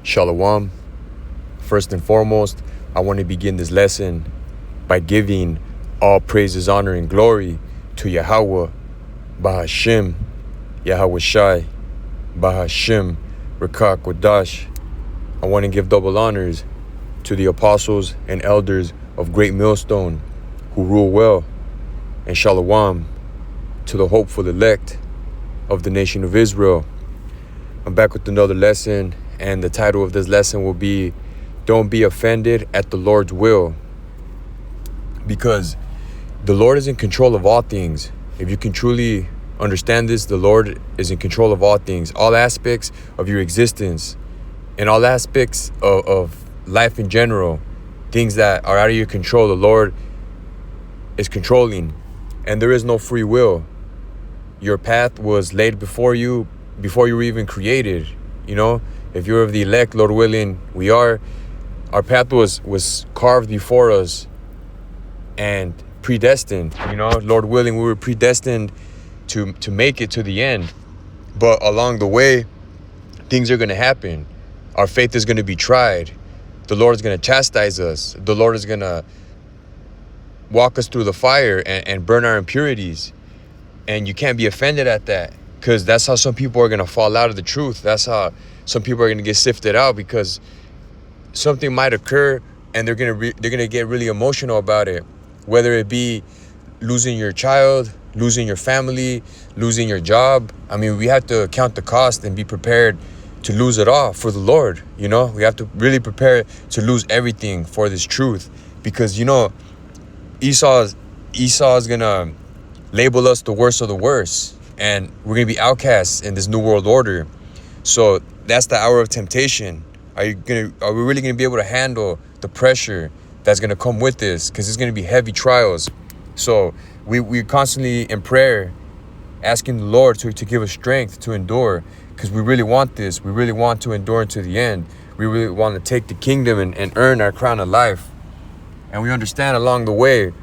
Shalom. First and foremost, I want to begin this lesson by giving all praises, honor, and glory to Yahweh, Bahashim, Yahweh Shai, Bahashim, Rakak Wadash. I want to give double honors to the apostles and elders of Great Millstone who rule well, and Shalom to the hopeful elect of the nation of Israel. I'm back with another lesson, and the title of this lesson will be Don't Be Offended at the Lord's Will. Because the Lord is in control of all things. If you can truly understand this, the Lord is in control of all things, all aspects of your existence, and all aspects of life in general. Things that are out of your control, the Lord is controlling, and there is no free will. Your path was laid before you before you were even created. You know, if you're of the elect, Lord willing, we are. Our path was carved before us and predestined. You know, Lord willing, we were predestined to make it to the end. But along the way, things are going to happen. Our faith is going to be tried. The Lord is going to chastise us. The Lord is going to walk us through the fire and burn our impurities. And you can't be offended at that, because that's how some people are going to fall out of the truth. That's how some people are going to get sifted out, because something might occur and they're going to get really emotional about it, whether it be losing your child, losing your family, losing your job. I mean, we have to count the cost and be prepared to lose it all for the Lord. You know, we have to really prepare to lose everything for this truth, because, you know, Esau is going to label us the worst of the worst, and we're going to be outcasts in this new world order. So that's the hour of temptation. Are we really going to be able to handle the pressure that's going to come with this? Because it's going to be heavy trials. So we're constantly in prayer, asking the Lord to give us strength to endure, because we really want this. We really want to endure to the end. We really want to take the kingdom and earn our crown of life. And we understand along the way,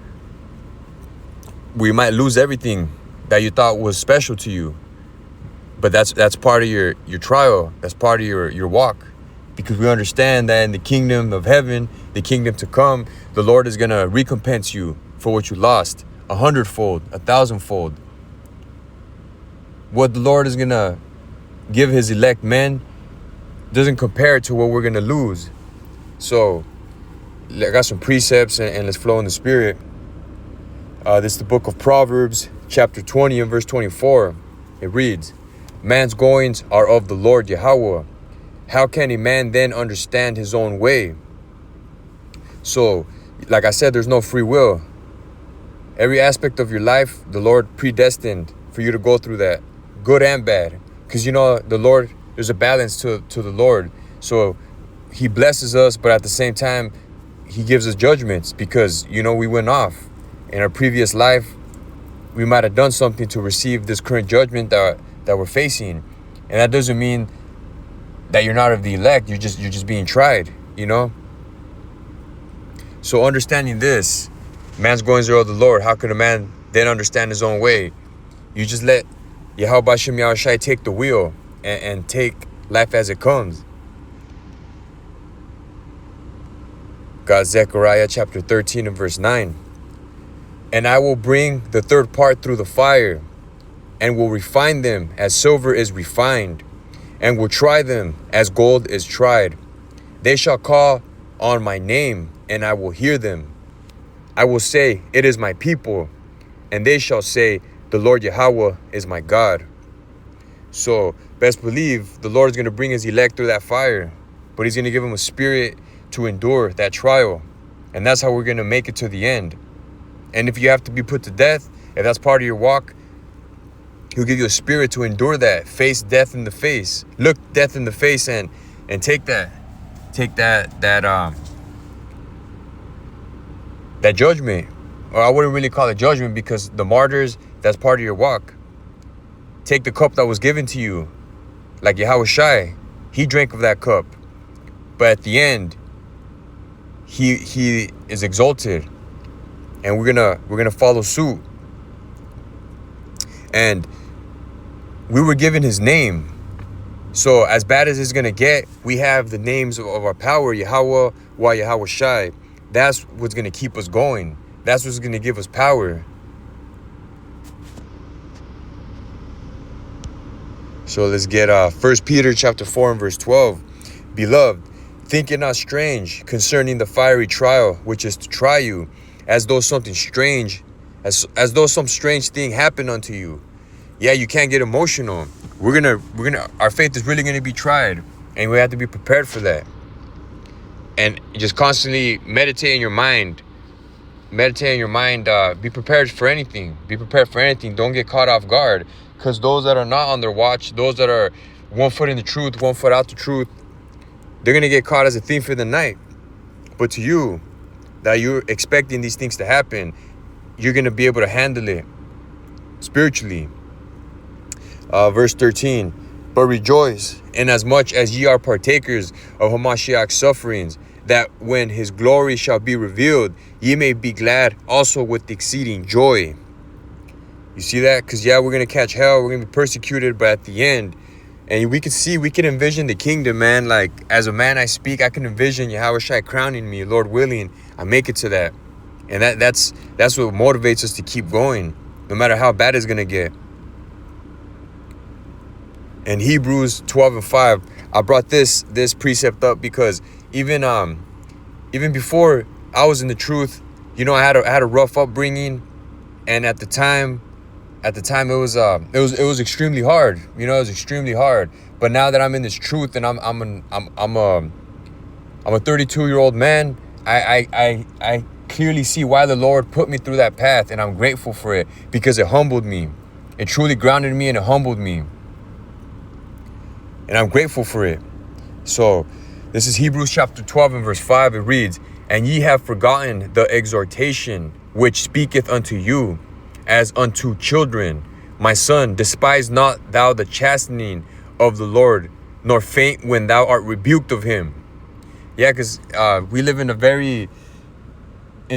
we might lose everything that you thought was special to you. But that's part of your trial. That's part of your walk. Because we understand that in the kingdom of heaven, the kingdom to come, the Lord is going to recompense you for what you lost 100-fold, 1,000-fold. What the Lord is going to give his elect men doesn't compare to what we're going to lose. So I got some precepts, and let's flow in the spirit. This is the book of Proverbs, chapter 20 and verse 24. It reads, "Man's goings are of the Lord Yahweh. How can a man then understand his own way?" So, like I said, there's no free will. Every aspect of your life, the Lord predestined for you to go through that, good and bad. Because, you know, the Lord, there's a balance to the Lord. So he blesses us, but at the same time, he gives us judgments, because, you know, we went off. In our previous life, we might have done something to receive this current judgment that we're facing. And that doesn't mean that you're not of the elect. You're just being tried, you know? So understanding this, man's goings are of the Lord. How could a man then understand his own way? You just let Yahweh Bashem Yahushai take the wheel and take life as it comes. God, Zechariah chapter 13 and verse 9. "And I will bring the third part through the fire, and will refine them as silver is refined, and will try them as gold is tried. They shall call on my name, and I will hear them. I will say, it is my people, and they shall say, the Lord Yahweh is my God." So best believe the Lord is going to bring his elect through that fire, but he's going to give them a spirit to endure that trial. And that's how we're going to make it to the end. And if you have to be put to death, if that's part of your walk, he'll give you a spirit to endure that. Face death in the face. Look death in the face and take that judgment. Or I wouldn't really call it judgment, because the martyrs, that's part of your walk. Take the cup that was given to you. Like Yahweh Shai, he drank of that cup. But at the end, he is exalted. And we're gonna follow suit. And we were given his name. So as bad as it's going to get, we have the names of our power, Yahweh, Wa Yahweh Shai. That's what's going to keep us going. That's what's going to give us power. So let's get 1 Peter chapter 4 and verse 12. Beloved, think it not strange concerning the fiery trial, which is to try you, as though something strange, as though some strange thing happened unto you. Yeah, you can't get emotional. Our faith is really gonna be tried, and we have to be prepared for that. And just constantly meditate in your mind. Be prepared for anything. Don't get caught off guard. Because those that are not on their watch, those that are 1 foot in the truth, 1 foot out the truth, they're going to get caught as a thief in the night. But to you, that you're expecting these things to happen, you're going to be able to handle it spiritually. Verse 13, but rejoice inasmuch as ye are partakers of Hamashiach's sufferings, that when his glory shall be revealed, ye may be glad also with exceeding joy. You see that? Because yeah, we're going to catch hell. We're going to be persecuted. But at the end, and we can envision the kingdom, man. Like, as a man I speak, I can envision Yahweh Shai crowning me, Lord willing. I make it to that. And that's what motivates us to keep going, no matter how bad it's going to get. In Hebrews 12 and 5, I brought this precept up because even before I was in the truth, I had a rough upbringing, and at the time it was extremely hard. It was extremely hard. But now that I'm in this truth and I'm a 32-year-old man, I clearly see why the Lord put me through that path, and I'm grateful for it because it humbled me. It truly grounded me and it humbled me. And I'm grateful for it. So this is Hebrews chapter 12 and verse 5. It reads, and ye have forgotten the exhortation which speaketh unto you as unto children. My son, despise not thou the chastening of the Lord, nor faint when thou art rebuked of him. Yeah, because we live in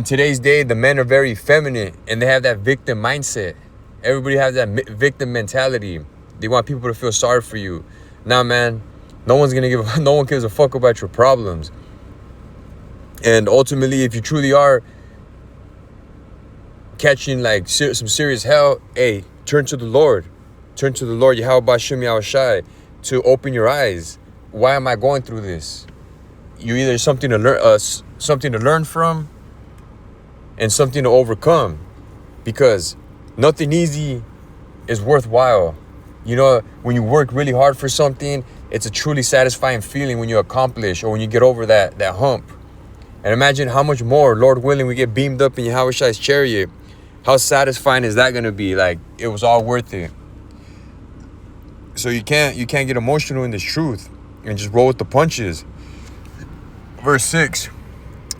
today's day, the men are very feminine and they have that victim mindset. Everybody has that victim mentality. They want people to feel sorry for you. Nah, man, no one gives a fuck about your problems. And ultimately, if you truly are catching like some serious hell, hey, turn to the Lord, Yahweh Bashim Yahweh Shai, to open your eyes. Why am I going through this? You either something to learn from, and something to overcome, because nothing easy is worthwhile. When you work really hard for something, it's a truly satisfying feeling when you accomplish or when you get over that hump. And imagine how much more, Lord willing, we get beamed up in Yahweh Shai's chariot. How satisfying is that going to be? Like, it was all worth it. So you can't get emotional in this truth and just roll with the punches. Verse 6,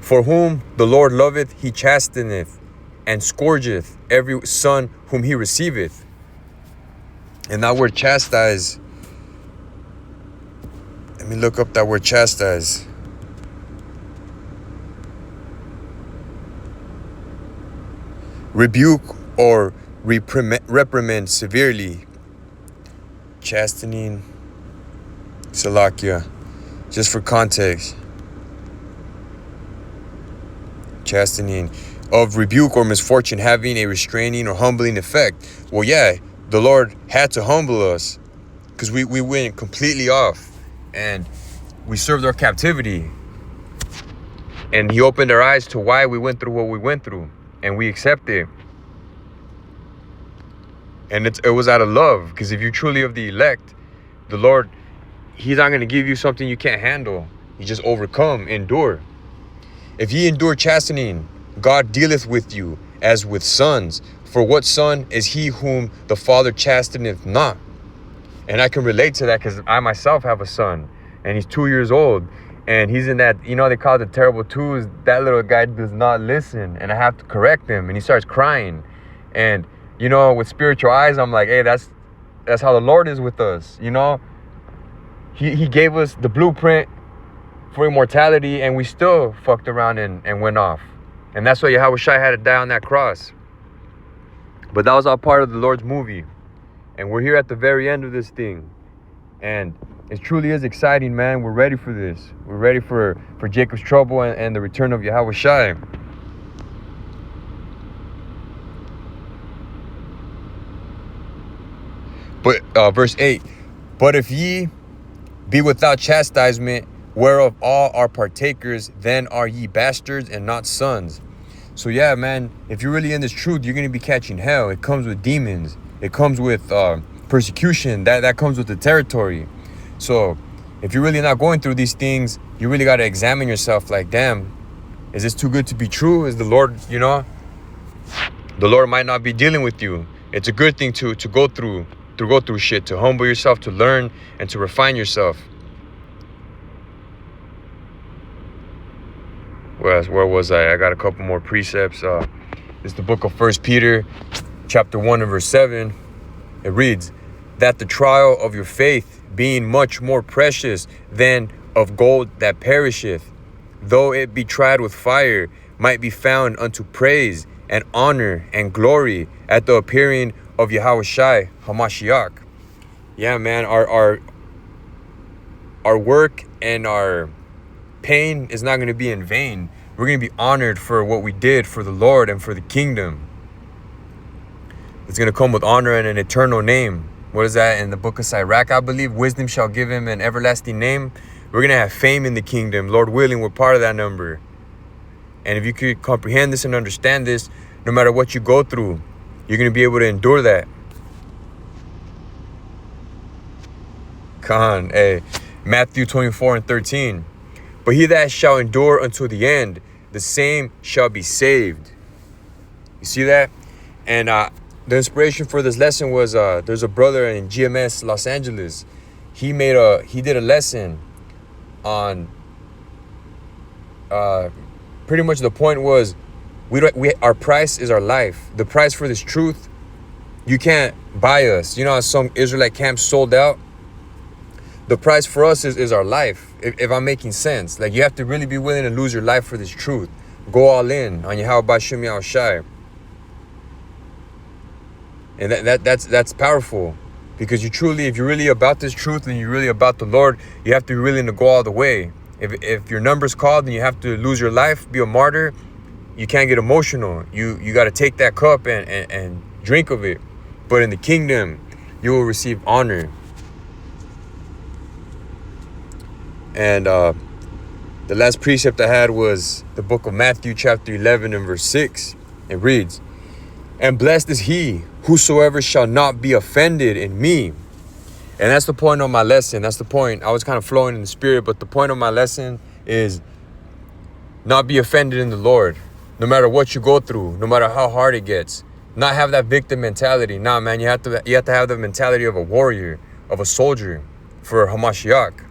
for whom the Lord loveth, he chasteneth, and scourgeth every son whom he receiveth. And that word chastise, let me look up that word chastise. Rebuke or reprimand severely. Chastening, Salakia, just for context. Chastening, of rebuke or misfortune having a restraining or humbling effect. Well, yeah, the Lord had to humble us because we went completely off and we served our captivity. And he opened our eyes to why we went through what we went through, and we accept it. And it was out of love, because if you're truly of the elect, the Lord, he's not going to give you something you can't handle. You just overcome, endure. If ye endure chastening, God dealeth with you as with sons. For what son is he whom the Father chasteneth not? And I can relate to that because I myself have a son, and he's 2 years old. And he's in that, they call it the terrible twos. That little guy does not listen, and I have to correct him, and he starts crying. And, with spiritual eyes, I'm like, hey, that's how the Lord is with us, He gave us the blueprint for immortality, and we still fucked around and went off. And that's why Yahweh Shai had to die on that cross. But that was all part of the Lord's movie. And we're here at the very end of this thing. And It truly is exciting, man. We're ready for this. We're ready for Jacob's trouble and the return of Yahweh Shai. But verse 8, but if ye be without chastisement, whereof all are partakers, then are ye bastards and not sons. So yeah, man, if you're really in this truth, you're going to be catching hell. It comes with demons. It comes with persecution. That comes with the territory. So if you're really not going through these things, you really got to examine yourself like, damn, is this too good to be true? Is the Lord, the Lord might not be dealing with you. It's a good thing to go through shit, to humble yourself, to learn, and to refine yourself. Where was I? I got a couple more precepts. It's the book of 1 Peter, chapter 1 and verse 7. It reads, that the trial of your faith, being much more precious than of gold that perisheth, though it be tried with fire, might be found unto praise and honor and glory at the appearing of Yahweh Shai HaMashiach. Yeah, man, our work and our pain is not going to be in vain. We're going to be honored for what we did for the Lord and for the kingdom. It's going to come with honor and an eternal name. What is that in the book of Sirach, I believe? Wisdom shall give him an everlasting name. We're going to have fame in the kingdom. Lord willing, we're part of that number. And if you could comprehend this and understand this, no matter what you go through, you're going to be able to endure that. Come on, hey. Matthew 24 and 13. But he that shall endure until the end, the same shall be saved. You see that? And the inspiration for this lesson was there's a brother in GMS Los Angeles. He did a lesson on pretty much the point was our price is our life. The price for this truth, you can't buy us. You know how some Israelite camps sold out? The price for us is our life, if I'm making sense. Like, you have to really be willing to lose your life for this truth. Go all in on Yahweh Bashim Yahweh Shai. And that's powerful. Because if you're really about this truth and you're really about the Lord, you have to be willing to go all the way. If your number's called and you have to lose your life, be a martyr, you can't get emotional. You got to take that cup and drink of it. But in the kingdom, you will receive honor. And the last precept I had was the book of Matthew chapter 11 and verse 6. It reads, and blessed is he whosoever shall not be offended in me. And that's the point of my lesson. That's the point. I was kind of flowing in the spirit, but the point of my lesson is not be offended in the Lord. No matter what you go through, no matter how hard it gets. Not have that victim mentality. Nah, man, you have to have the mentality of a warrior, of a soldier for Hamashiach.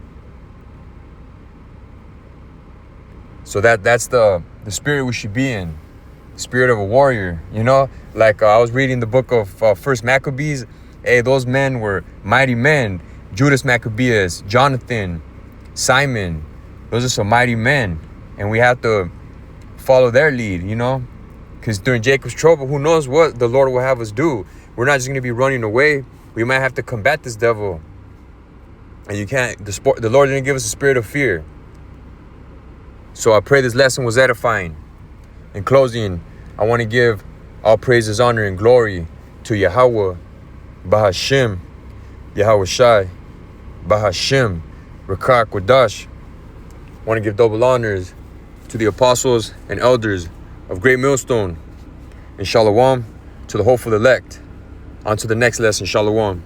So that's the spirit we should be in. The spirit of a warrior, Like I was reading the book of First Maccabees. Hey, those men were mighty men. Judas Maccabeus, Jonathan, Simon. Those are some mighty men. And we have to follow their lead, Because during Jacob's trouble, who knows what the Lord will have us do. We're not just going to be running away. We might have to combat this devil. And you can't, the Lord didn't give us a spirit of fear. So I pray this lesson was edifying. In closing, I want to give all praises, honor, and glory to Yahweh, Bahashim, Yahweh Shai, Bahashim, Rakak Wadash. I want to give double honors to the apostles and elders of Great Millstone, and Shalom to the hopeful elect. On to the next lesson, Shalom.